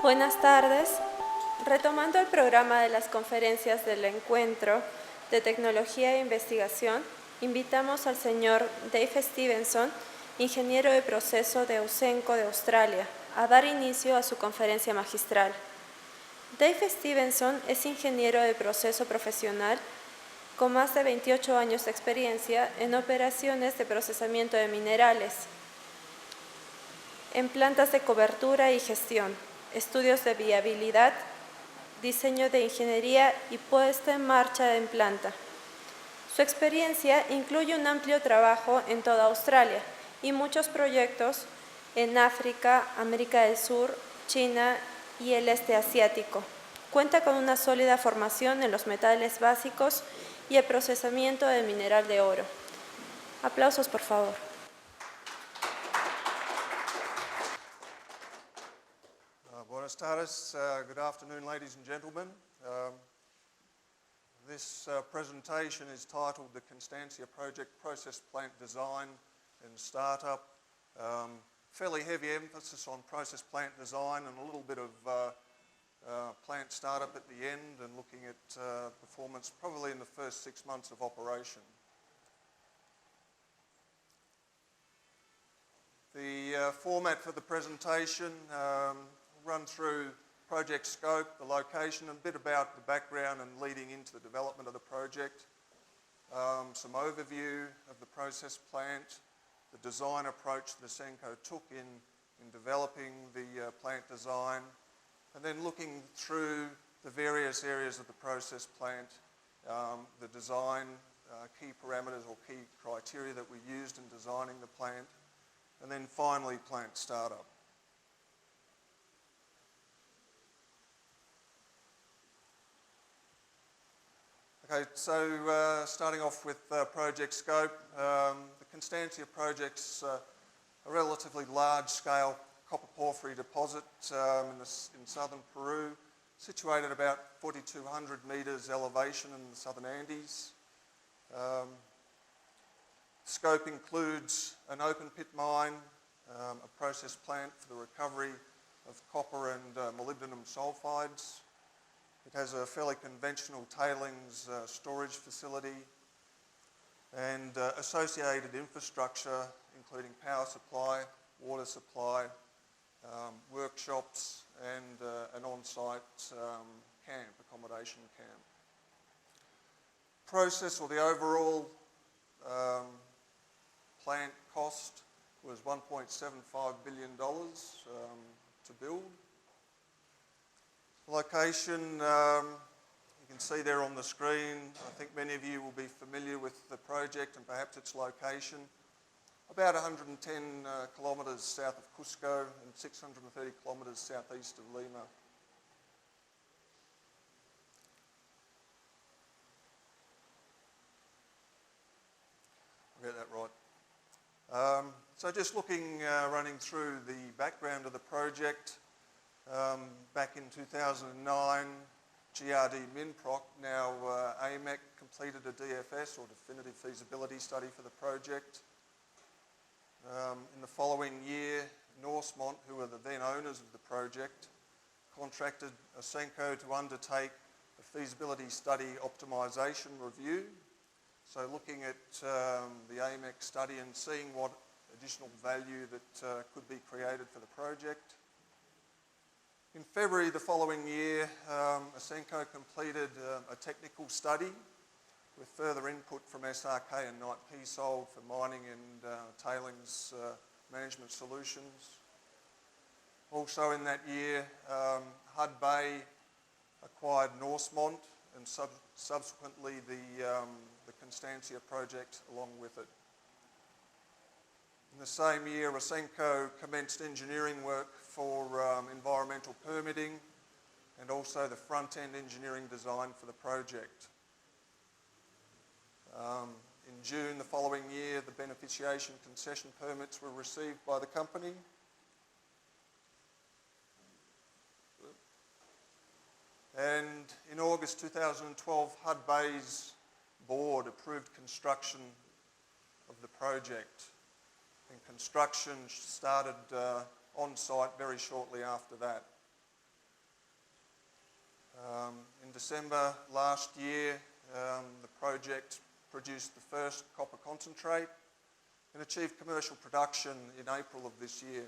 Buenas tardes. Retomando el programa de las conferencias del Encuentro de Tecnología e Investigación, invitamos al señor Dave Stephenson, ingeniero de proceso de Ausenco de Australia, a dar inicio a su conferencia magistral. Dave Stephenson es ingeniero de proceso profesional con más de 28 años de experiencia en operaciones de procesamiento de minerales, en plantas de cobertura y gestión, estudios de viabilidad, diseño de ingeniería y puesta en marcha en planta. Su experiencia incluye un amplio trabajo en toda Australia y muchos proyectos en África, América del Sur, China y el este asiático. Cuenta con una sólida formación en los metales básicos y el procesamiento del mineral de oro. Aplausos, por favor. Buenas tardes. Good afternoon, ladies and gentlemen. This presentation is titled The Constancia Project Process Plant Design and Startup. Fairly heavy emphasis on process plant design and a little bit of plant startup at the end and looking at performance probably in the first 6 months of operation. The format for the presentation, run through project scope, the location, a bit about the background and leading into the development of the project, some overview of the process plant, the design approach that Ausenco took in developing the plant design, and then looking through the various areas of the process plant, the design, key parameters or key criteria that we used in designing the plant, and then finally plant startup. Okay, so starting off with project scope, the Constancia project's a relatively large-scale copper porphyry deposit in southern Peru, situated about 4,200 metres elevation in the southern Andes. Scope includes an open pit mine, a process plant for the recovery of copper and molybdenum sulfides. It has a fairly conventional tailings storage facility and associated infrastructure including power supply, water supply, workshops and an on-site accommodation camp. Process or the overall plant cost was $1.75 billion to build. Location, you can see there on the screen. I think many of you will be familiar with the project and perhaps its location. About 110 kilometres south of Cusco and 630 kilometres southeast of Lima. I'll get that right. So just running through the background of the project. Back in 2009, GRD Minproc, now AMEC, completed a DFS or definitive feasibility study for the project. In the following year, Norsemont, who were the then owners of the project, contracted Ausenco to undertake a feasibility study optimisation review. So looking at the AMEC study and seeing what additional value that could be created for the project. In February the following year, Ausenco completed a technical study with further input from SRK and Knight Piésold for mining and tailings management solutions. Also in that year, Hudbay acquired Norsemont and subsequently the Constancia project along with it. In the same year, Ausenco commenced engineering work for environmental permitting and also the front-end engineering design for the project. In June the following year, the beneficiation concession permits were received by the company. And in August 2012, Hudbay's board approved construction of the project. And construction started on site very shortly after that. In December last year, the project produced the first copper concentrate and achieved commercial production in April of this year.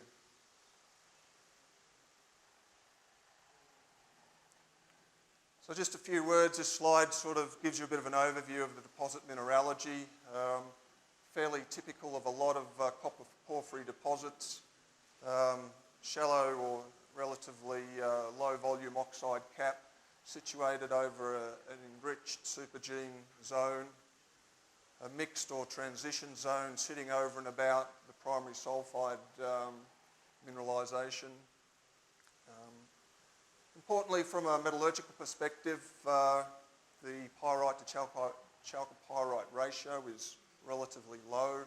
So just a few words. This slide sort of gives you a bit of an overview of the deposit mineralogy. Fairly typical of a lot of copper porphyry deposits. Shallow or relatively low volume oxide cap situated over an enriched supergene zone, a mixed or transition zone sitting over and about the primary sulfide mineralisation. Importantly, from a metallurgical perspective, the pyrite to chalcopyrite ratio is relatively low,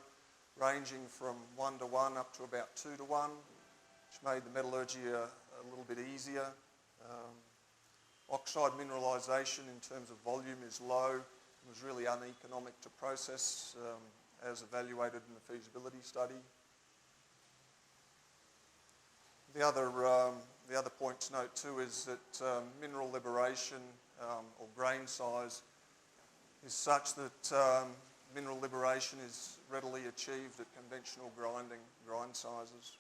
ranging from 1:1 up to about 2:1, which made the metallurgy a little bit easier. Oxide mineralisation in terms of volume is low and was really uneconomic to process as evaluated in the feasibility study. The other point to note too is that mineral liberation or grain size is such that mineral liberation is readily achieved at conventional grind sizes.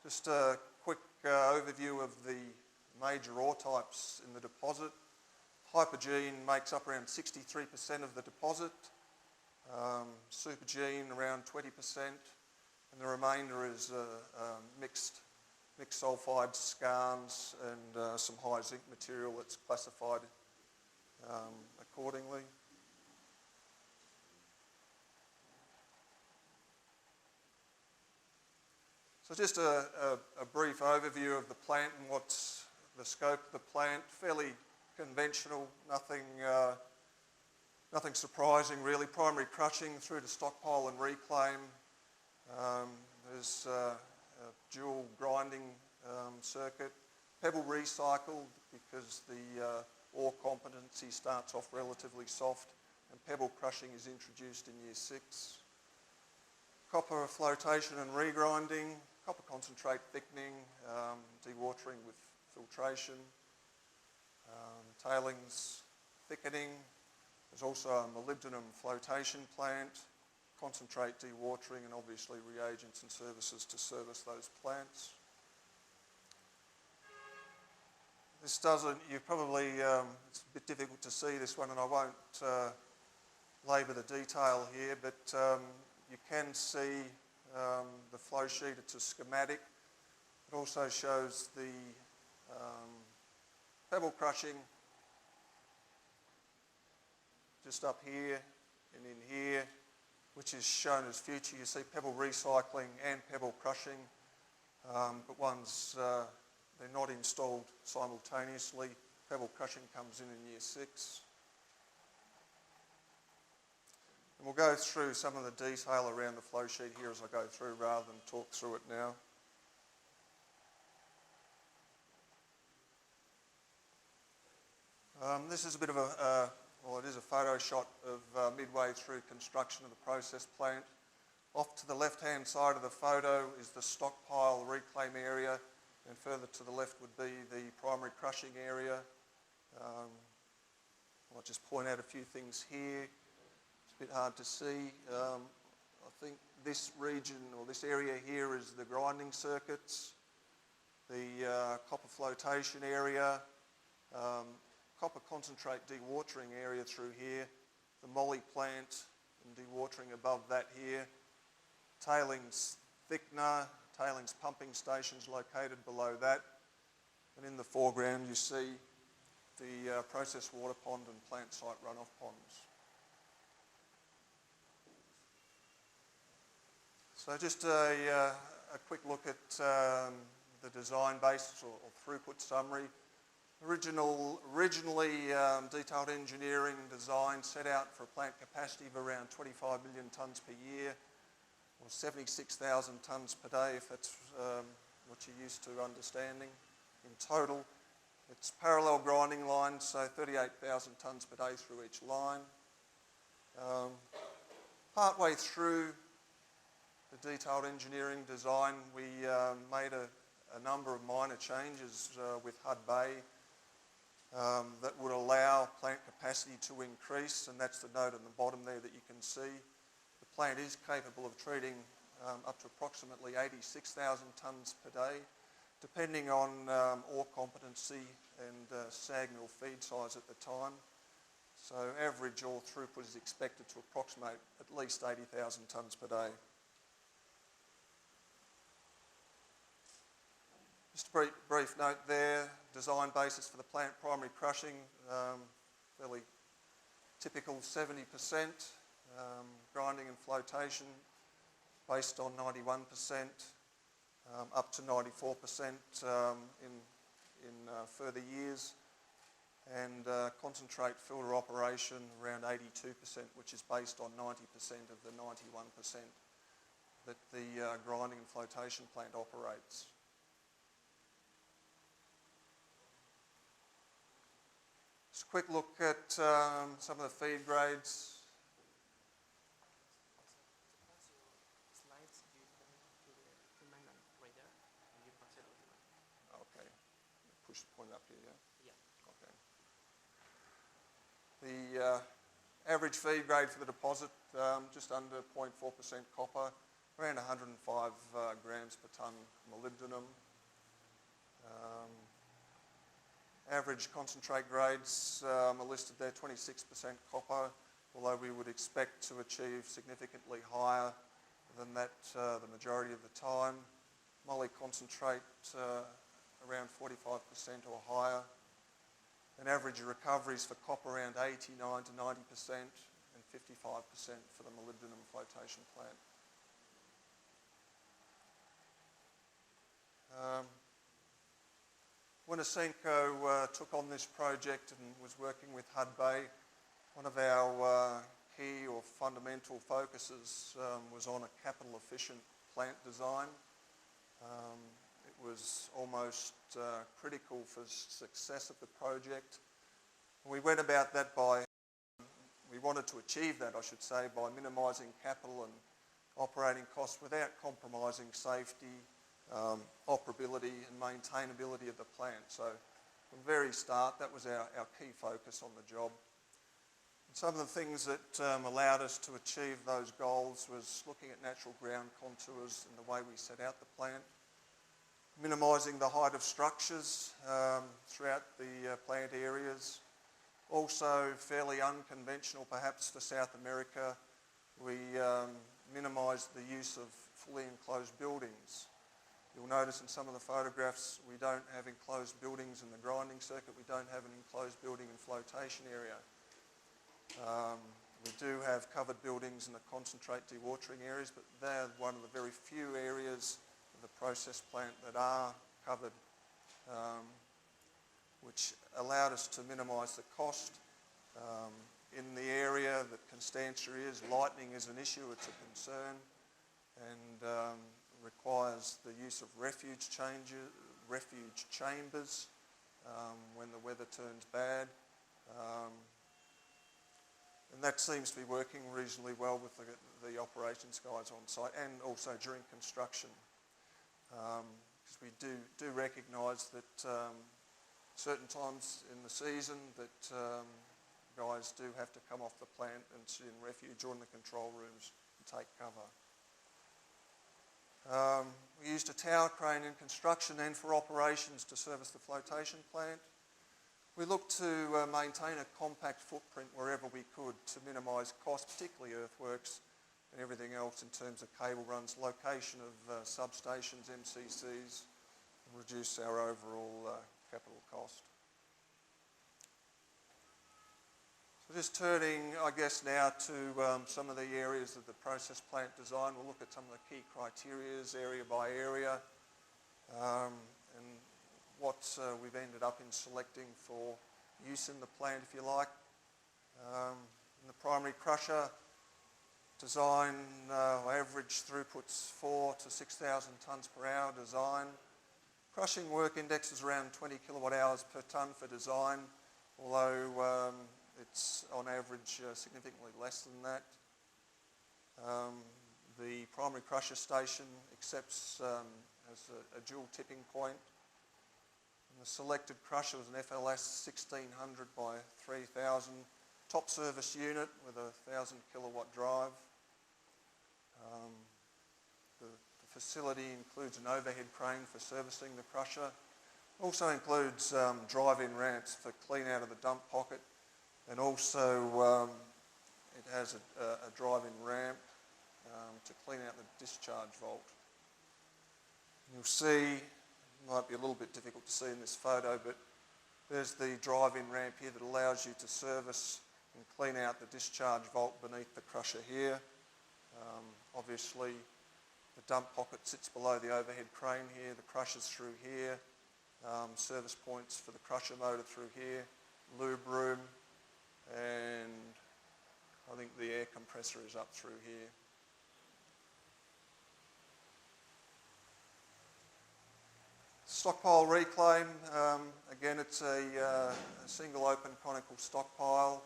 Just a quick overview of the major ore types in the deposit. Hypogene makes up around 63% of the deposit, supergene around 20%, and the remainder is mixed sulfides, skarns, and some high zinc material that's classified accordingly. So just a brief overview of the plant and what's the scope of the plant. Fairly conventional, nothing surprising really. Primary crushing through to stockpile and reclaim. There's a dual grinding circuit. Pebble recycled because the ore competency starts off relatively soft, and pebble crushing is introduced in year 6. Copper flotation and regrinding. Copper concentrate thickening, dewatering with filtration, tailings thickening. There's also a molybdenum flotation plant, concentrate dewatering, and obviously reagents and services to service those plants. This doesn't, you probably, it's a bit difficult to see this one, and I won't labour the detail here, but you can see the flow sheet. It's a schematic. It also shows the pebble crushing just up here and in here, which is shown as future. You see pebble recycling and pebble crushing, but one's, they're not installed simultaneously. Pebble crushing comes in year 6. And we'll go through some of the detail around the flow sheet here as I go through rather than talk through it now. This is a bit of a, well, it is a photo shot of midway through construction of the process plant. Off to the left-hand side of the photo is the stockpile reclaim area, and further to the left would be the primary crushing area. I'll just point out a few things here. It's a bit hard to see. I think this region or this area here is the grinding circuits, the copper flotation area, copper concentrate dewatering area through here, the moly plant and dewatering above that here, tailings thickener, tailings pumping stations located below that, and in the foreground you see the process water pond and plant site runoff ponds. So just a quick look at the design basis or throughput summary. Originally detailed engineering and design set out for a plant capacity of around 25 million tonnes per year, or 76,000 tonnes per day if that's what you're used to understanding. In total, it's parallel grinding lines, so 38,000 tonnes per day through each line. Partway through the detailed engineering design, we made a number of minor changes with HUD Bay that would allow plant capacity to increase, and that's the note on the bottom there that you can see. The plant is capable of treating up to approximately 86,000 tonnes per day, depending on ore competency and SAG mill feed size at the time. So average ore throughput is expected to approximate at least 80,000 tonnes per day. Just a brief note there, design basis for the plant, primary crushing, fairly typical 70%, grinding and flotation based on 91%, up to 94% in further years, and concentrate filter operation around 82%, which is based on 90% of the 91% that the grinding and flotation plant operates. Just a quick look at some of the feed grades. Okay, push the point up here, yeah? Yeah. Okay. The average feed grade for the deposit, just under 0.4% copper, around 105 grams per tonne molybdenum. Average concentrate grades are listed there, 26% copper, although we would expect to achieve significantly higher than that the majority of the time. Moly concentrate around 45% or higher. And average recoveries for copper around 89 to 90% and 55% for the molybdenum flotation plant. When Ausenco took on this project and was working with HUD Bay, one of our key or fundamental focuses was on a capital efficient plant design. It was almost critical for success of the project. We went about that we wanted to achieve that, I should say, by minimising capital and operating costs without compromising safety, operability and maintainability of the plant. So from the very start, that was our key focus on the job. And some of the things that allowed us to achieve those goals was looking at natural ground contours and the way we set out the plant, minimising the height of structures throughout the plant areas. Also fairly unconventional perhaps for South America, we minimised the use of fully enclosed buildings. You'll notice in some of the photographs we don't have enclosed buildings in the grinding circuit, we don't have an enclosed building in flotation area. We do have covered buildings in the concentrate dewatering areas, but they're one of the very few areas of the process plant that are covered, which allowed us to minimise the cost. In the area that Constantia is, lightning is an issue, it's a concern, and requires the use of refuge chambers when the weather turns bad. And that seems to be working reasonably well with the operations guys on site and also during construction. Because we do recognise that certain times in the season that guys do have to come off the plant and sit in refuge or in the control rooms and take cover. We used a tower crane in construction and for operations to service the flotation plant. We looked to maintain a compact footprint wherever we could to minimise costs, particularly earthworks and everything else in terms of cable runs, location of substations, MCCs, and reduce our overall capital cost. So just turning, I guess, now to some of the areas of the process plant design. We'll look at some of the key criteria, area by area, and what we've ended up in selecting for use in the plant, if you like. In the primary crusher design, average throughput's 4,000 to 6,000 tonnes per hour design. Crushing work index is around 20 kilowatt hours per tonne for design, although it's on average significantly less than that. The primary crusher station accepts as a dual tipping point. And the selected crusher was an FLS 1600 by 3000 top service unit with a 1000 kilowatt drive. The facility includes an overhead crane for servicing the crusher. Also includes drive-in ramps for clean out of the dump pocket, and also it has a drive-in ramp to clean out the discharge vault. You'll see, it might be a little bit difficult to see in this photo, but there's the drive-in ramp here that allows you to service and clean out the discharge vault beneath the crusher here. Obviously, the dump pocket sits below the overhead crane here, the crusher's through here, service points for the crusher motor through here, lube room, and I think the air compressor is up through here. Stockpile reclaim, again it's a single open conical stockpile,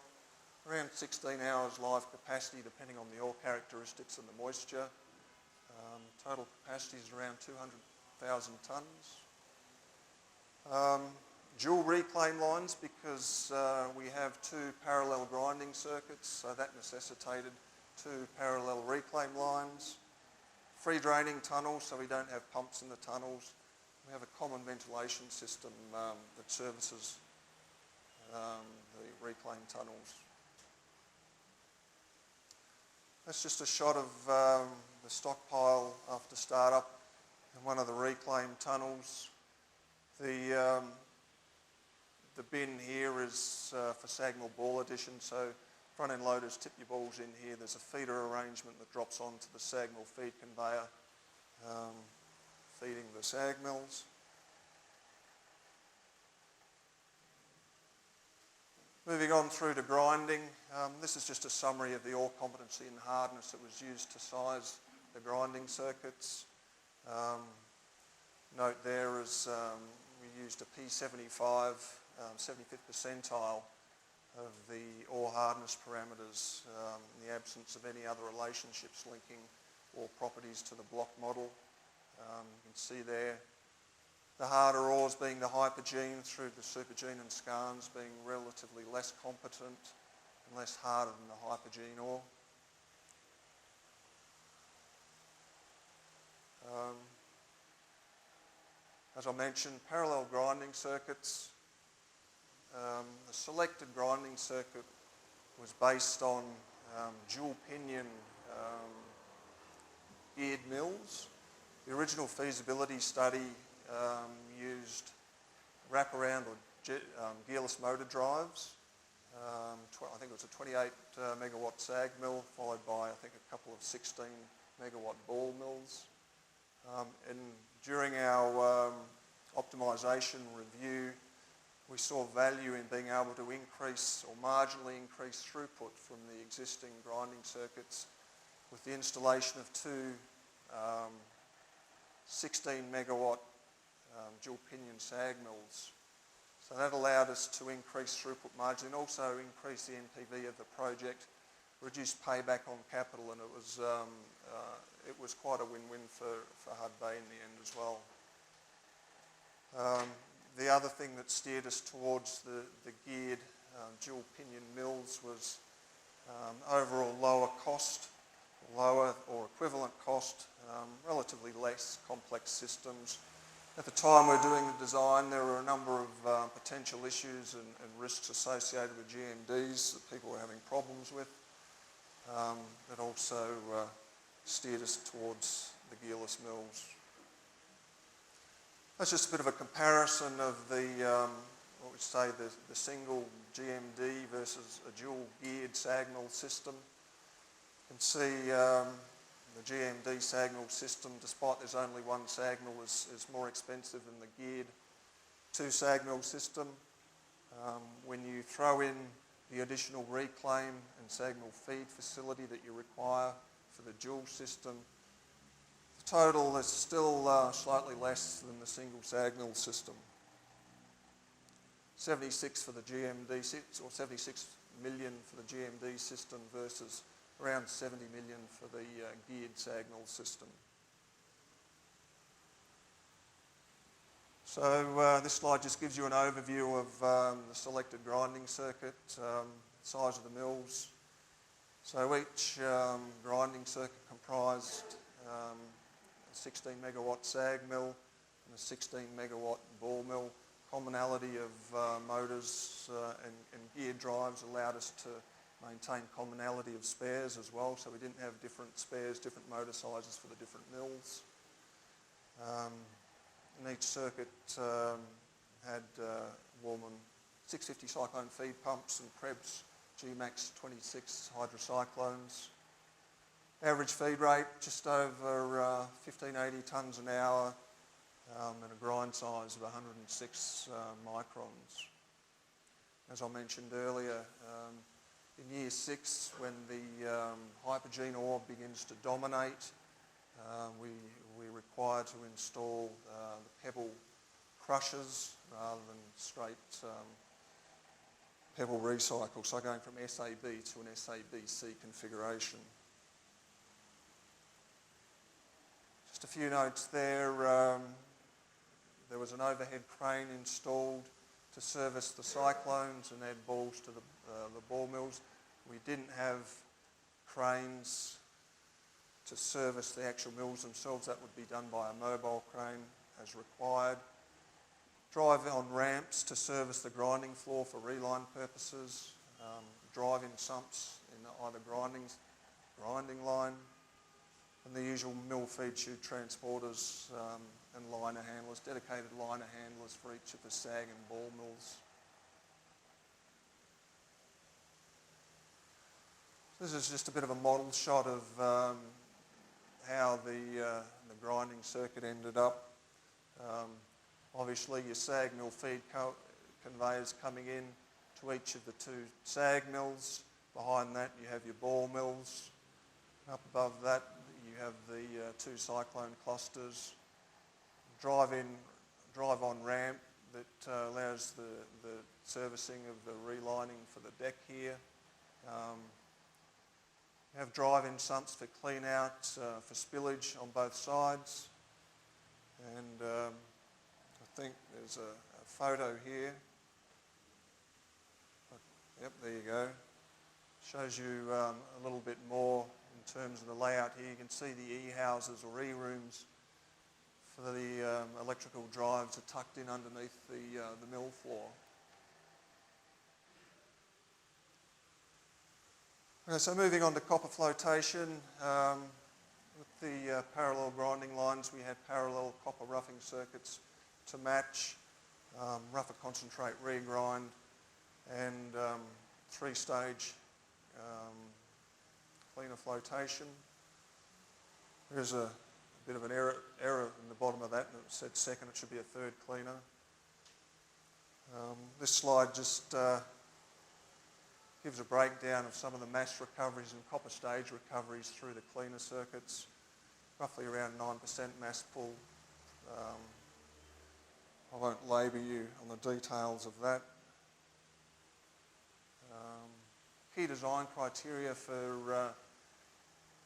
around 16 hours live capacity depending on the ore characteristics and the moisture. Total capacity is around 200,000 tonnes. Dual reclaim lines because we have two parallel grinding circuits, so that necessitated two parallel reclaim lines. Free draining tunnels, so we don't have pumps in the tunnels. We have a common ventilation system that services the reclaim tunnels. That's just a shot of the stockpile after startup in one of the reclaim tunnels. The bin here is for SAG mill ball addition, so front end loaders tip your balls in here. There's a feeder arrangement that drops onto the SAG mill feed conveyor, feeding the SAG mills. Moving on through to grinding, this is just a summary of the ore competency and hardness that was used to size the grinding circuits. Note there is we used a P75, 75th percentile of the ore hardness parameters in the absence of any other relationships linking ore properties to the block model. You can see there the harder ores being the hypogene through the supergene and skarns being relatively less competent and less harder than the hypogene ore. As I mentioned, parallel grinding circuits. The selected grinding circuit was based on dual pinion geared mills. The original feasibility study used wraparound or gearless motor drives. I think it was a 28 megawatt SAG mill followed by I think a couple of 16 megawatt ball mills. And during our optimisation review, we saw value in being able to increase or marginally increase throughput from the existing grinding circuits with the installation of two 16 megawatt dual pinion SAG mills. So that allowed us to increase throughput margin and also increase the NPV of the project, reduce payback on capital, and it was quite a win-win for Hud Bay in the end as well. The other thing that steered us towards the geared dual pinion mills was overall lower cost, lower or equivalent cost, relatively less complex systems. At the time we were doing the design, there were a number of potential issues and risks associated with GMDs that people were having problems with. That also steered us towards the gearless mills. That's just a bit of a comparison of the, what we'd say, the single GMD versus a dual geared SAG mill system. You can see the GMD SAG mill system, despite there's only one SAG mill, is more expensive than the geared two SAG mill system. When you throw in the additional reclaim and SAG mill feed facility that you require for the dual system, the total is still slightly less than the single SAG mill system. 76 for the GMD, or 76 million for the GMD system versus around 70 million for the geared sag mill system. So this slide just gives you an overview of the selected grinding circuit, size of the mills. So each grinding circuit comprised a 16 megawatt sag mill and a 16 megawatt ball mill. Commonality of motors and gear drives allowed us to maintain commonality of spares as well, so we didn't have different spares, different motor sizes for the different mills. And each circuit had Warman 650 cyclone feed pumps and Krebs G-Max 26 hydrocyclones. Average feed rate just over 1580 tonnes an hour and a grind size of 106 microns. As I mentioned earlier, in year 6, when the hypogene ore begins to dominate, we're required to install the pebble crushers rather than straight pebble recycle, so going from SAB to an SABC configuration. Just a few notes there. There was an overhead crane installed to service the cyclones and add balls to the ball mills. We didn't have cranes to service the actual mills themselves. That would be done by a mobile crane as required. Drive-on ramps to service the grinding floor for reline purposes. Drive-in sumps in either grinding line. And the usual mill feed chute transporters and liner handlers, dedicated liner handlers for each of the sag and ball mills. This is just a bit of a model shot of how the grinding circuit ended up. Obviously your sag mill feed conveyors coming in to each of the two sag mills. Behind that you have your ball mills. Up above that you have the two cyclone clusters. Drive-on ramp that allows the servicing of the relining for the deck here. You have drive-in sumps for clean out for spillage on both sides. And I think there's a photo here. Yep, there you go. Shows you a little bit more in terms of the layout here. You can see the E-houses or E-rooms for the electrical drives are tucked in underneath the mill floor. Okay, so moving on to copper flotation. With the parallel grinding lines, we had parallel copper roughing circuits to match, rougher concentrate regrind, and three-stage cleaner flotation. There's a bit of an error in the bottom of that, and it said second, it should be a third cleaner. This slide just gives a breakdown of some of the mass recoveries and copper stage recoveries through the cleaner circuits, roughly around 9% mass pull. I won't labour you on the details of that. Key design criteria for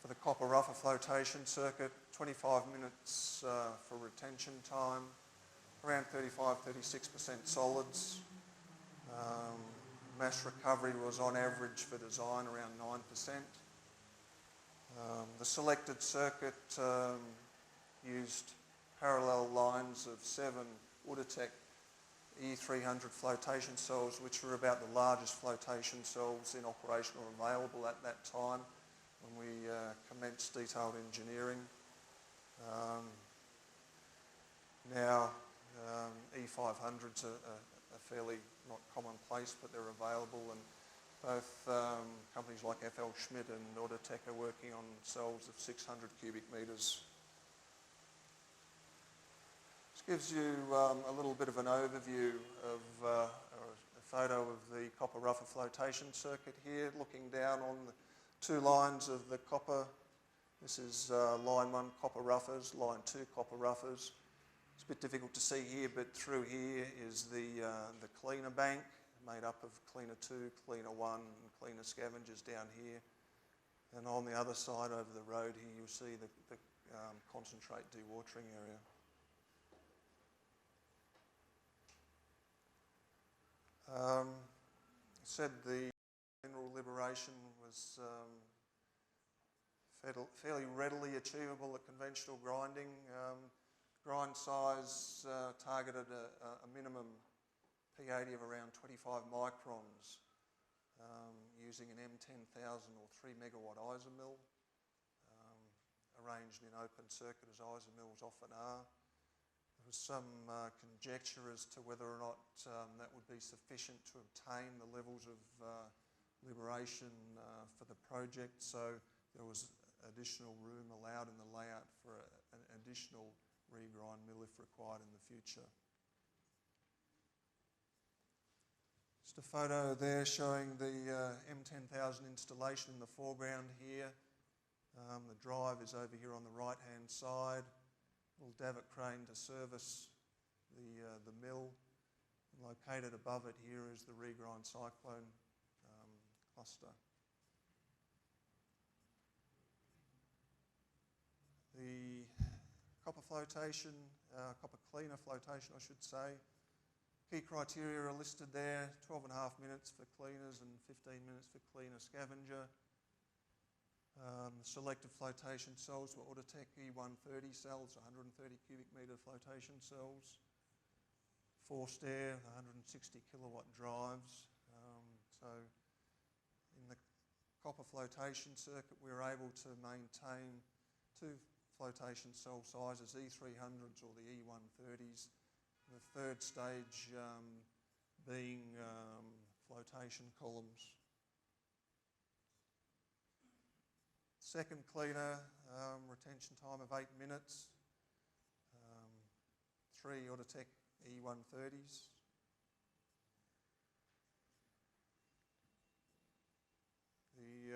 the copper rougher flotation circuit: 25 minutes for retention time, around 35-36% solids. Mass recovery was on average for design around 9%. The selected circuit used parallel lines of 7 Udatec E300 flotation cells, which were about the largest flotation cells in operation or available at that time when we commenced detailed engineering. Now E500s are fairly not commonplace, but they're available, and both companies like FL Schmidt and Udatec are working on cells of 600 cubic metres. This gives you a little bit of an overview of a photo of the copper rougher flotation circuit here, looking down on the two lines of the copper. This is line 1 copper roughers, line 2 copper roughers. It's a bit difficult to see here, but through here is the cleaner bank, made up of cleaner 2, cleaner 1, and cleaner scavengers down here. And on the other side over the road here, you'll see the concentrate dewatering area. Said the mineral liberation was fairly readily achievable at conventional grinding. Grind size targeted a minimum P80 of around 25 microns using an M10,000 or 3 megawatt isomill, arranged in open circuit as isomills often are. There was some conjecture as to whether or not that would be sufficient to obtain the levels of liberation for the project, so there was additional room allowed in the layout for an additional regrind mill if required in the future. Just a photo there showing the M10,000 installation in the foreground here. The drive is over here on the right-hand side. Little davit crane to service the mill. Located above it here is the regrind cyclone cluster. The copper flotation, copper cleaner flotation I should say. Key criteria are listed there, 12.5 minutes for cleaners and 15 minutes for cleaner scavenger. Selected flotation cells were Autotech E130 cells, 130 cubic metre flotation cells. Forced air, 160 kilowatt drives. So in the copper flotation circuit we were able to maintain two flotation cell sizes, E300s or the E130s. The third stage being flotation columns. Second cleaner, retention time of 8 minutes. 3 Autotech E130s. The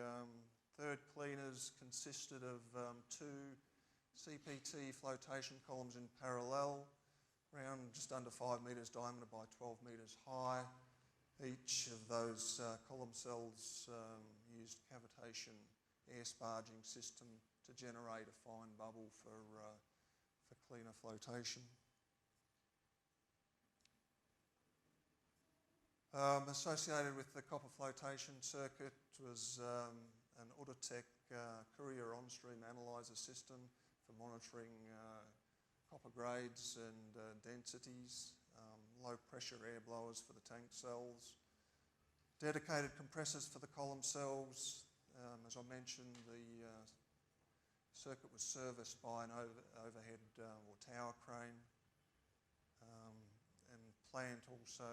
third cleaners consisted of 2 CPT flotation columns in parallel, around just under 5 metres diameter by 12 metres high. Each of those column cells used cavitation air sparging system to generate a fine bubble for cleaner flotation. Associated with the copper flotation circuit was an Autotech Courier on-stream analyzer system for monitoring copper grades and densities, low pressure air blowers for the tank cells, dedicated compressors for the column cells. As I mentioned, the circuit was serviced by an overhead or tower crane, and plant also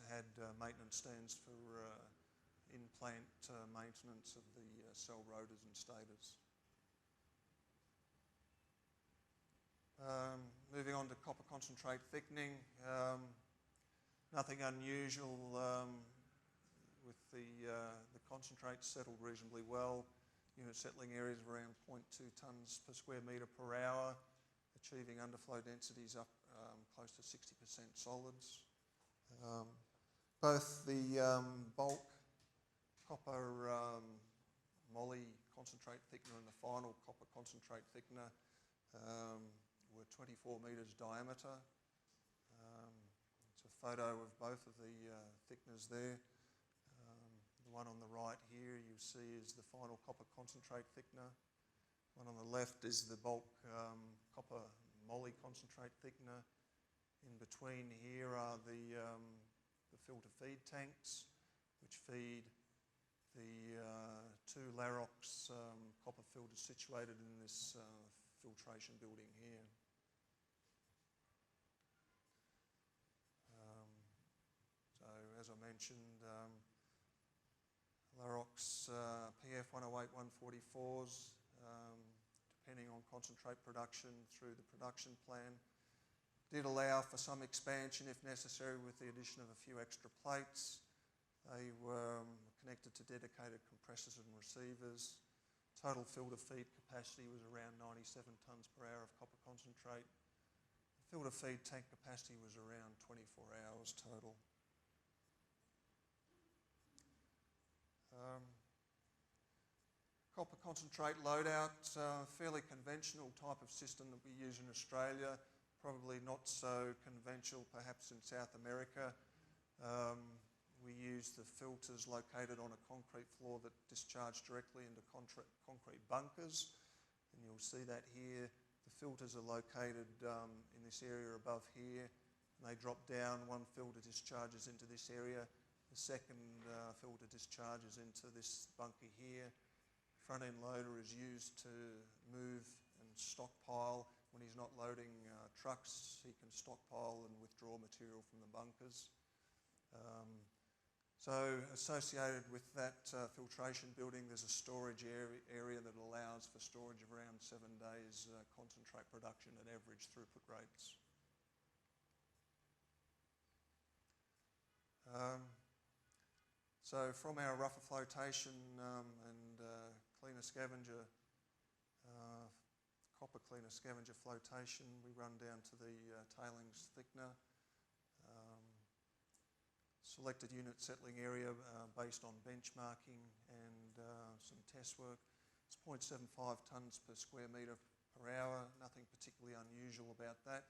had maintenance stands for in-plant maintenance of the cell rotors and stators. Moving on to copper concentrate thickening, nothing unusual with the concentrate settled reasonably well. Unit settling areas of around 0.2 tonnes per square metre per hour, achieving underflow densities up close to 60% solids. Both the bulk copper moly concentrate thickener and the final copper concentrate thickener were 24 metres diameter. It's a photo of both of the thickeners there. The one on the right here you see is the final copper concentrate thickener. One on the left is the bulk copper moly concentrate thickener. In between here are the filter feed tanks, which feed the 2 Larox copper filters situated in this filtration building here. So as I mentioned, Larox PF 108 144s, depending on concentrate production through the production plan, did allow for some expansion if necessary with the addition of a few extra plates. They were connected to dedicated compressors and receivers. Total filter feed capacity was around 97 tonnes per hour of copper concentrate. Filter feed tank capacity was around 24 hours total. Copper concentrate loadout, fairly conventional type of system that we use in Australia, probably not so conventional perhaps in South America. We use the filters located on a concrete floor that discharge directly into concrete bunkers, and you'll see that here. The filters are located in this area above here, and they drop down. One filter discharges into this area, the second filter discharges into this bunker here. Front end loader is used to move and stockpile. When he's not loading trucks, he can stockpile and withdraw material from the bunkers. So associated with that filtration building, there's a storage area that allows for storage of around 7 days concentrate production at average throughput rates. So from our rougher flotation and cleaner scavenger, copper cleaner scavenger flotation, we run down to the tailings thickener. Selected unit settling area based on benchmarking and some test work. It's 0.75 tonnes per square metre per hour, nothing particularly unusual about that.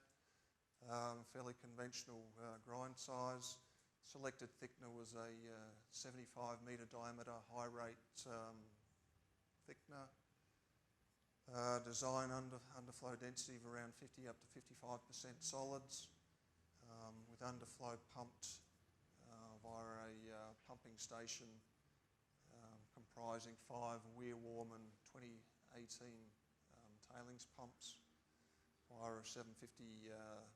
Fairly conventional grind size. Selected thickener was a 75 metre diameter high rate thickener. Design underflow density of around 50 up to 55% solids, with underflow pumped via a pumping station comprising 5 weir warm and 2018 tailings pumps via a 750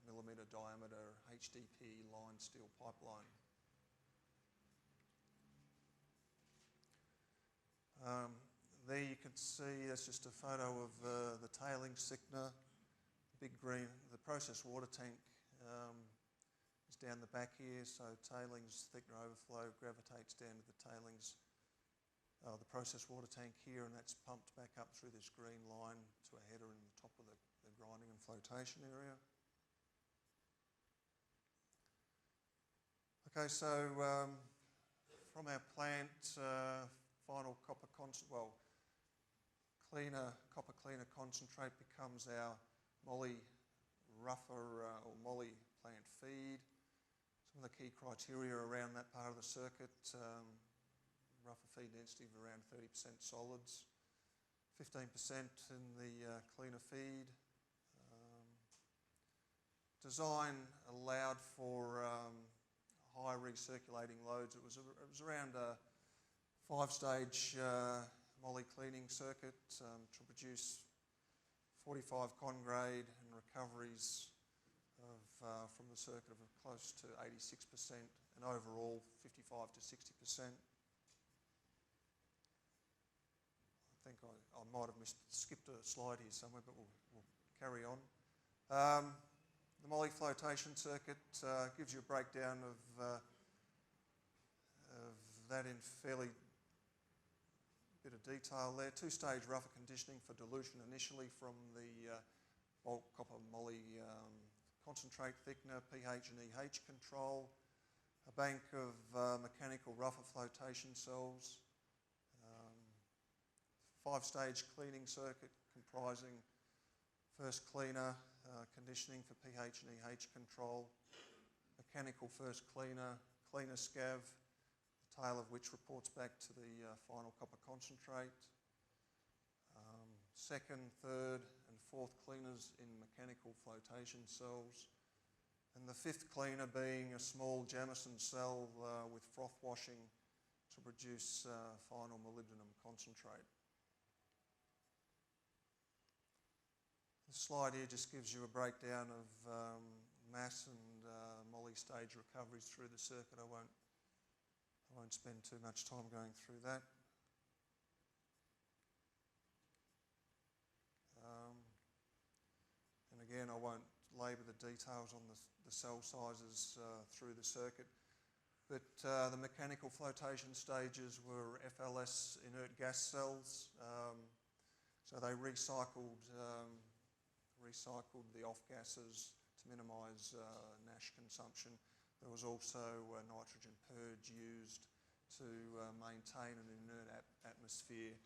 millimetre diameter HDPE line steel pipeline. There you can see, that's just a photo of the tailings thickener, big green, the process water tank is down the back here, so tailings thickener overflow gravitates down to the tailings, the process water tank here, and that's pumped back up through this green line to a header in the top of the grinding and flotation area. Okay, so from our plant, final copper copper cleaner concentrate becomes our moly rougher or moly plant feed. Some of the key criteria around that part of the circuit, rougher feed density of around 30% solids, 15% in the cleaner feed. Design allowed for high recirculating loads. It was around a 5-stage moly cleaning circuit to produce 45 con grade and recoveries of, from the circuit of close to 86% and overall 55 to 60%. I think I might have skipped a slide here somewhere, but we'll carry on. The moly flotation circuit gives you a breakdown of that in fairly bit of detail there. 2-stage rougher conditioning for dilution initially from the bulk copper moly concentrate thickener, pH and EH control, a bank of mechanical rougher flotation cells, 5-stage cleaning circuit comprising first cleaner, conditioning for pH and EH control, mechanical first cleaner, cleaner scav, the tail of which reports back to the final copper concentrate, second, third and fourth cleaners in mechanical flotation cells, and the 5th cleaner being a small Jamison cell with froth washing to produce final molybdenum concentrate. The slide here just gives you a breakdown of mass and moly stage recoveries through the circuit. I won't spend too much time going through that. And again, I won't labour the details on the cell sizes through the circuit, but the mechanical flotation stages were FLS inert gas cells, so they recycled the off gases to minimise NASH consumption. There was also nitrogen purge used to maintain an inert atmosphere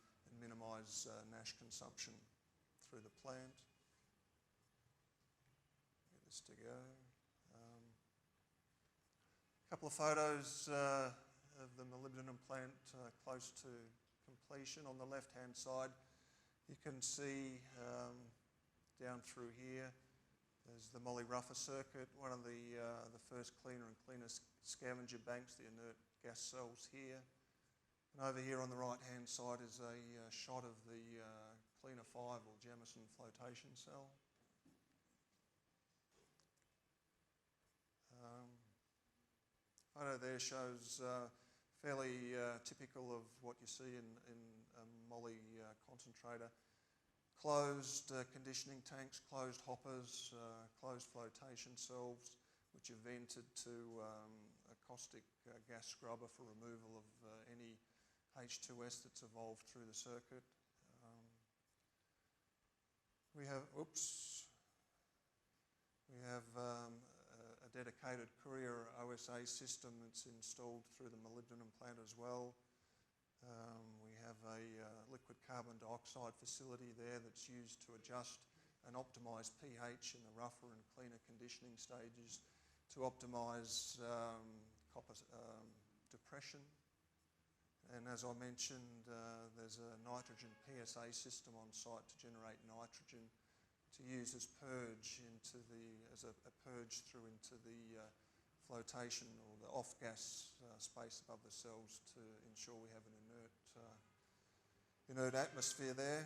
minimise NASH consumption through the plant. Get this to go. A couple of photos of the molybdenum plant close to completion. On the left-hand side, you can see down through here, there's the moly rougher circuit, one of the first cleaner and cleanest scavenger banks, the inert gas cells here. And over here on the right-hand side is a shot of the cleaner 5 or Jamison flotation cell. Photo there shows fairly typical of what you see in a moly concentrator. Closed conditioning tanks, closed hoppers, closed flotation cells, which are vented to a caustic gas scrubber for removal of any H2S that's evolved through the circuit. We have a dedicated courier OSA system that's installed through the molybdenum plant as well. We have a liquid carbon dioxide facility there that's used to adjust and optimise pH in the rougher and cleaner conditioning stages to optimise copper depression. And as I mentioned, there's a nitrogen PSA system on site to generate nitrogen to use as purge as a purge through into the flotation or the off-gas space above the cells to ensure we have an inert atmosphere there.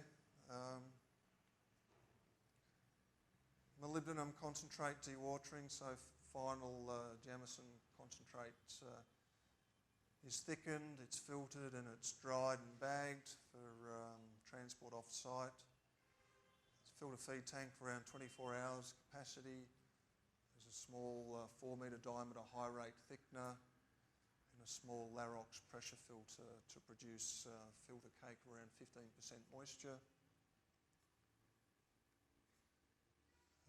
Molybdenum concentrate dewatering, so final Jamison concentrate is thickened, it's filtered and it's dried and bagged for transport off-site. Filter feed tank for around 24 hours capacity. There's a small 4 metre diameter high rate thickener and a small Larox pressure filter to produce filter cake around 15% moisture.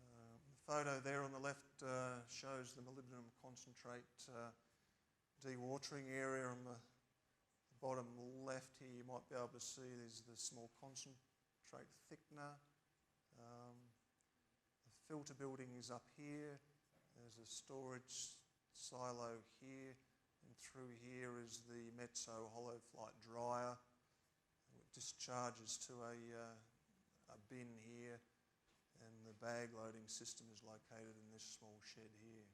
The photo there on the left shows the molybdenum concentrate dewatering area. On the bottom left here you might be able to see there's the small concentrate thickener. The filter building is up here. There's a storage silo here, and through here is the Metso hollow flight dryer. It discharges to a bin here, and the bag loading system is located in this small shed here.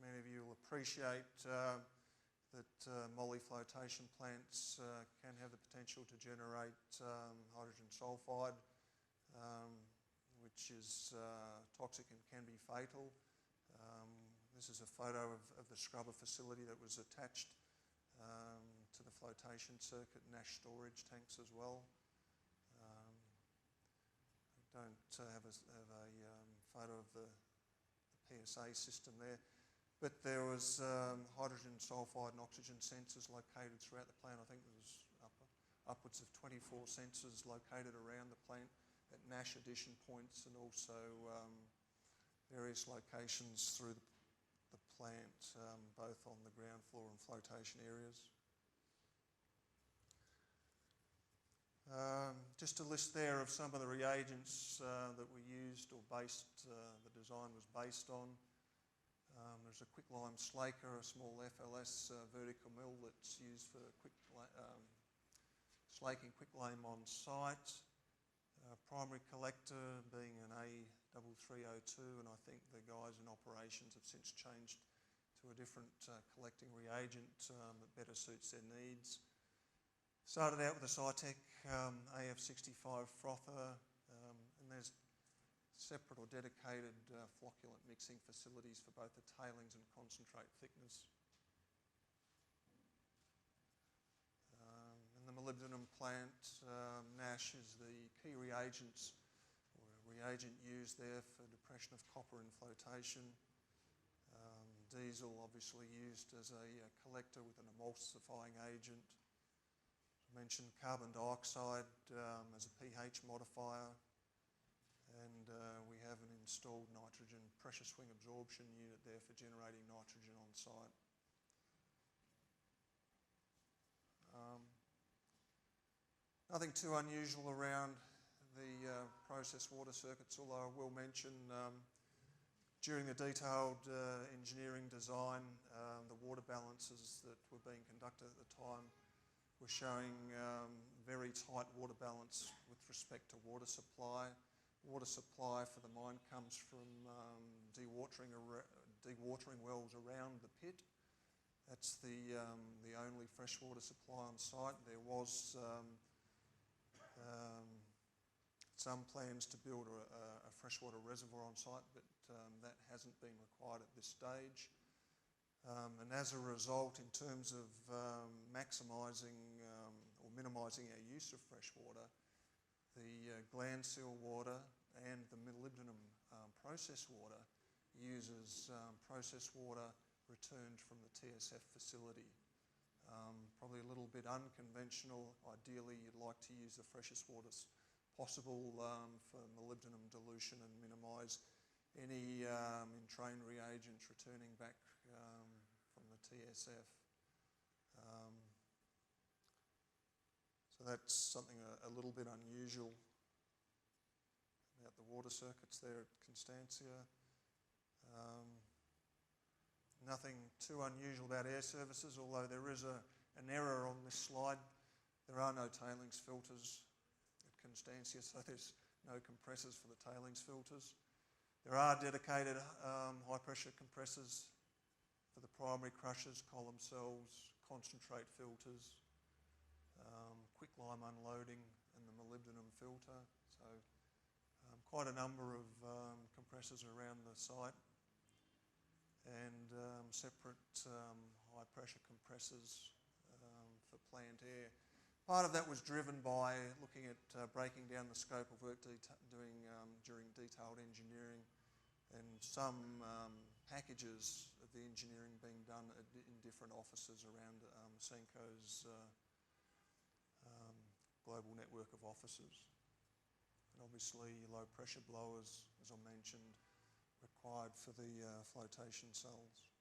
Many of you will appreciate that moly flotation plants can have the potential to generate hydrogen sulfide, which is toxic and can be fatal. This is a photo of the scrubber facility that was attached to the flotation circuit, NASH storage tanks as well. I don't have a photo of the PSA system there. But there was hydrogen sulfide and oxygen sensors located throughout the plant. I think there was upwards of 24 sensors located around the plant at NASH addition points and also various locations through the plant, both on the ground floor and flotation areas. Just a list there of some of the reagents that were used or the design was based on. There's a quicklime slaker, a small FLS vertical mill that's used for slaking quicklime on site. Primary collector being an A3302, and I think the guys in operations have since changed to a different collecting reagent that better suits their needs. Started out with a Cytec AF65 frother, and there's separate or dedicated flocculant mixing facilities for both the tailings and concentrate thickness. In the molybdenum plant, NASH is the key reagent used there for depression of copper in flotation. Diesel obviously used as a collector with an emulsifying agent. I mentioned carbon dioxide as a pH modifier. And we have have an installed nitrogen pressure swing absorption unit there for generating nitrogen on site. Nothing too unusual around the process water circuits, although I will mention during the detailed engineering design, the water balances that were being conducted at the time were showing very tight water balance with respect to water supply. Water supply for the mine comes from dewatering wells around the pit. That's the only freshwater supply on site. There was some plans to build a freshwater reservoir on site, but that hasn't been required at this stage. And as a result, in terms of maximising or minimising our use of freshwater, the gland seal water and the molybdenum process water uses process water returned from the TSF facility. Probably a little bit unconventional. Ideally, you'd like to use the freshest water possible for molybdenum dilution and minimise any in-train reagents returning back from the TSF. So that's something a little bit unusual about the water circuits there at Constancia. Nothing too unusual about air services, although there is an error on this slide. There are no tailings filters at Constancia, so there's no compressors for the tailings filters. There are dedicated high pressure compressors for the primary crushers, column cells, concentrate filters, quicklime unloading and the molybdenum filter. So quite a number of compressors around the site, and separate high pressure compressors for plant air. Part of that was driven by looking at breaking down the scope of work doing during detailed engineering, and some packages of the engineering being done in different offices around Senco's global network of offices. And obviously low pressure blowers, as I mentioned, required for the flotation cells.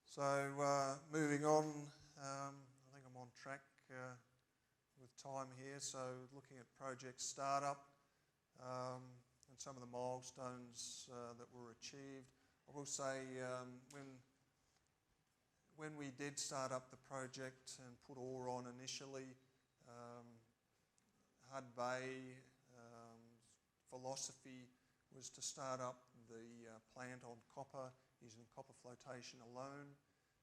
So moving on, I think I'm on track with time here. So looking at project startup and some of the milestones that were achieved. I will say when we did start up the project and put ore on initially, Hud Bay philosophy was to start up the plant on copper using copper flotation alone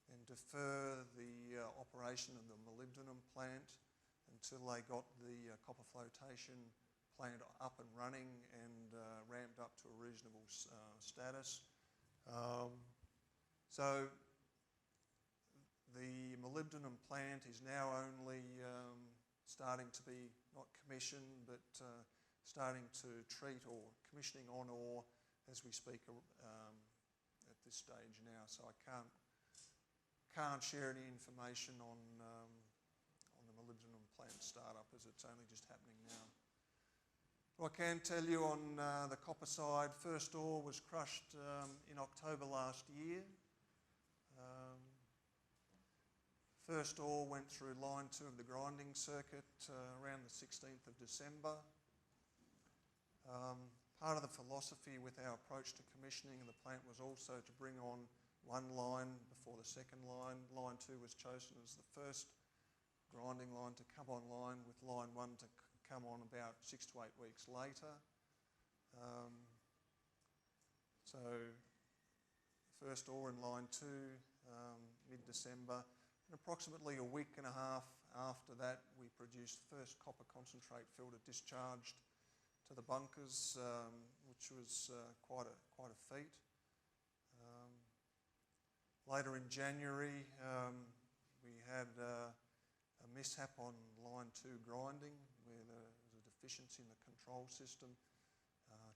and defer the operation of the molybdenum plant until they got the copper flotation plant up and running and ramped up to a reasonable status. So the molybdenum plant is now only starting to be not commissioned, but starting to treat or commissioning on ore as we speak at this stage now. So I can't share any information on the molybdenum plant startup as it's only just happening now. But I can tell you on the copper side, first ore was crushed in October last year. First ore went through line 2 of the grinding circuit around the 16th of December. Part of the philosophy with our approach to commissioning of the plant was also to bring on one line before the second line. Line 2 was chosen as the first grinding line to come online, with line 1 to come on about 6 to 8 weeks later. So first ore in line 2, mid-December. And approximately a week and a half after that, we produced first copper concentrate filter discharged to the bunkers, which was quite a feat. Later in January, we had a mishap on line 2 grinding, where there was a deficiency in the control system.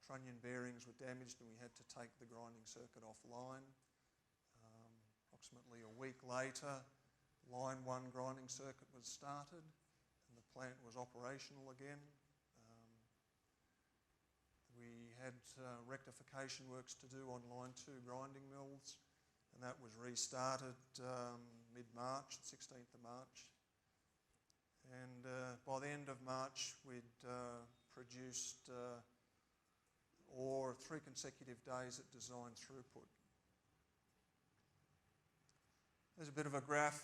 Trunnion bearings were damaged and we had to take the grinding circuit offline. Approximately a week later, line 1 grinding circuit was started and the plant was operational again. had rectification works to do on line 2 grinding mills, and that was restarted mid-March, the 16th of March. And by the end of March, we'd produced ore 3 consecutive days at design throughput. There's a bit of a graph.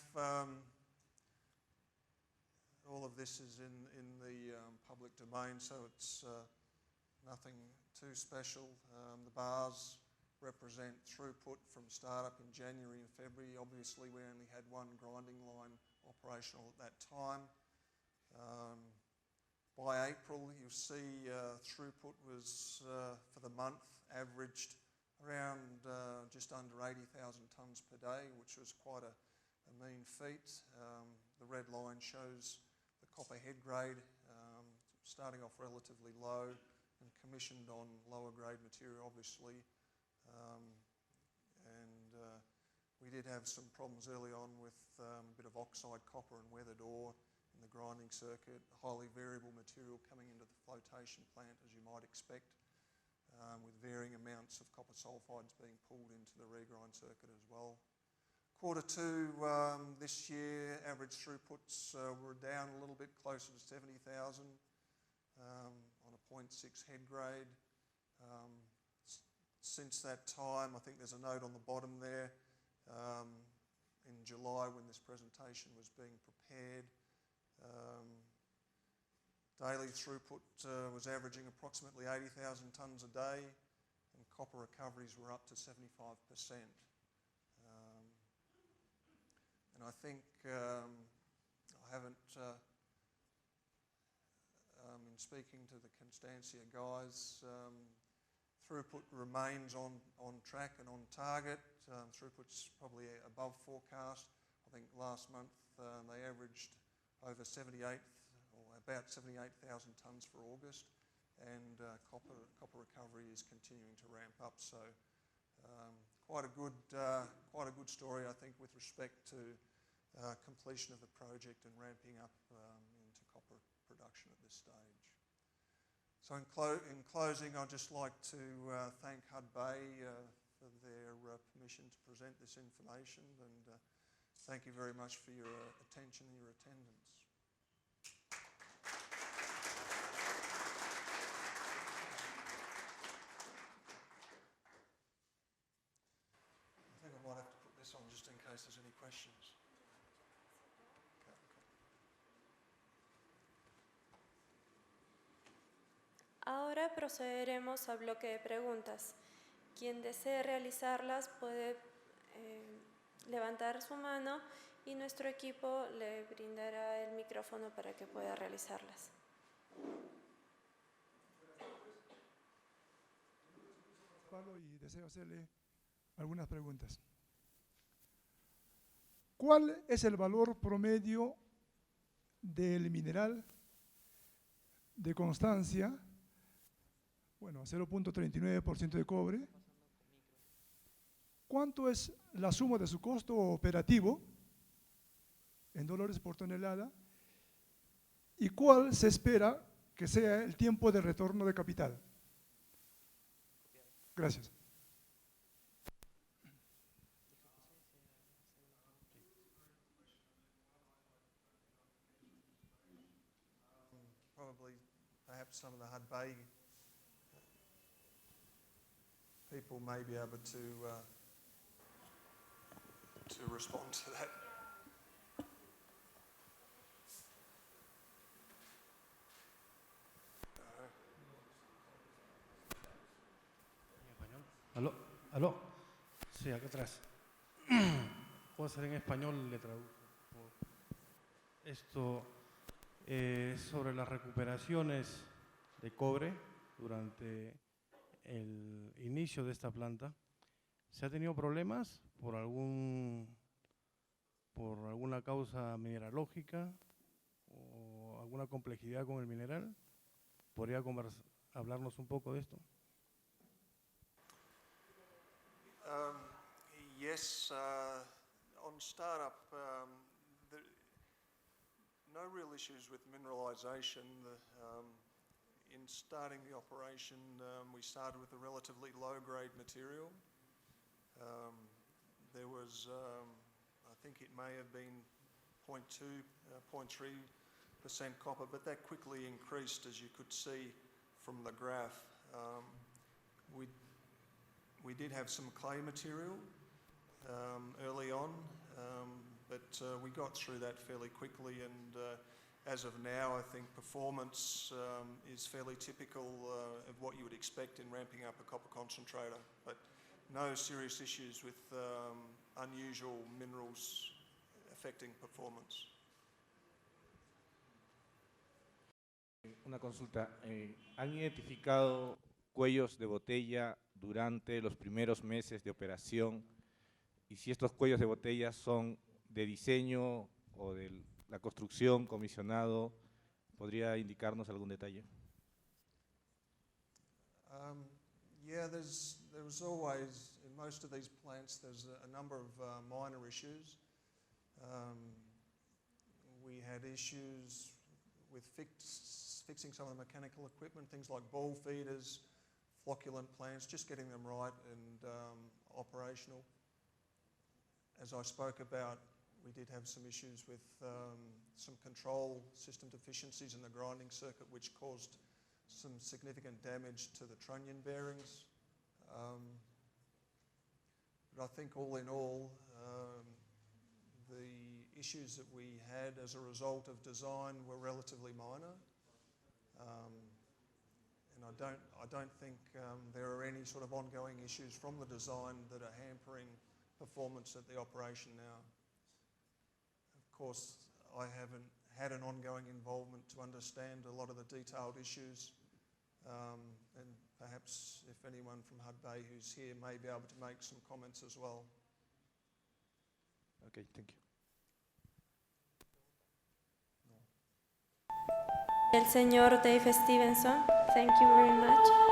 All of this is in the public domain, so it's nothing too special. The bars represent throughput from startup in January and February. Obviously, we only had one grinding line operational at that time. By April, you'll see throughput was, for the month, averaged around just under 80,000 tonnes per day, which was quite a mean feat. The red line shows the copper head grade, starting off relatively low and commissioned on lower grade material, obviously. We did have some problems early on with a bit of oxide copper and weathered ore in the grinding circuit, highly variable material coming into the flotation plant, as you might expect, with varying amounts of copper sulfides being pulled into the regrind circuit as well. Quarter 2 this year, average throughputs were down a little bit, closer to 70,000 on a 0.6 head grade. Since that time, I think there's a note on the bottom there, in July when this presentation was being prepared, daily throughput was averaging approximately 80,000 tonnes a day, and copper recoveries were up to 75%. And I think I haven't, in speaking to the Constancia guys, throughput remains on track and on target. Throughput's probably above forecast. I think last month they averaged over 78,000 tonnes for August, and copper recovery is continuing to ramp up. So quite a good story, I think, with respect to completion of the project and ramping up into copper production at this stage. So in closing, I'd just like to thank Hud Bay for their permission to present this information, and thank you very much for your attention and your attendance. I think I might have to put this on just in case there's any questions. Ahora procederemos al bloque de preguntas. Quien desee realizarlas puede levantar su mano y nuestro equipo le brindará el micrófono para que pueda realizarlas. Pablo, y deseo hacerle algunas preguntas. ¿Cuál es el valor promedio del mineral de Constancia? Bueno, 0.39% de cobre. ¿Cuánto es la suma de su costo operativo en dólares por tonelada? ¿Y cuál se espera que sea el tiempo de retorno de capital? Gracias. Probably, perhaps some of the Hud Bay people may be able to respond to that. ¿Aló? ¿Aló? Sí, acá atrás. Puedo hacer en español, le traduzco. Esto es sobre las recuperaciones de cobre durante el inicio de esta planta. ¿Se ha tenido problemas por alguna causa mineralógica o alguna complejidad con el mineral? ¿Podría hablarnos un poco de esto? Yes, on startup, no real issues with mineralisation. in starting the operation, we started with a relatively low-grade material. There was, I think it may have been 0.2, 0.3% copper, but that quickly increased, as you could see from the graph. We did have some clay material early on, but we got through that fairly quickly, and as of now, I think performance is fairly typical of what you would expect in ramping up a copper concentrator, but no serious issues with unusual minerals affecting performance. Una consulta. ¿Han identificado cuellos de botella durante los primeros meses de operación? Y si estos cuellos de botella son de diseño o de la construcción, comisionado, ¿podría indicarnos algún detalle? Yeah, there's always, in most of these plants, there's a number of minor issues. We had issues with fixing some of the mechanical equipment, things like ball feeders, flocculant plants, just getting them right and operational. As I spoke about, we did have some issues with some control system deficiencies in the grinding circuit, which caused some significant damage to the trunnion bearings. But I think all in all, the issues that we had as a result of design were relatively minor. And I don't think there are any sort of ongoing issues from the design that are hampering performance at the operation now. Of course, I haven't had an ongoing involvement to understand a lot of the detailed issues, and perhaps if anyone from Hudbay who's here may be able to make some comments as well. Okay, thank you. El señor Dave Stephenson, thank you very much.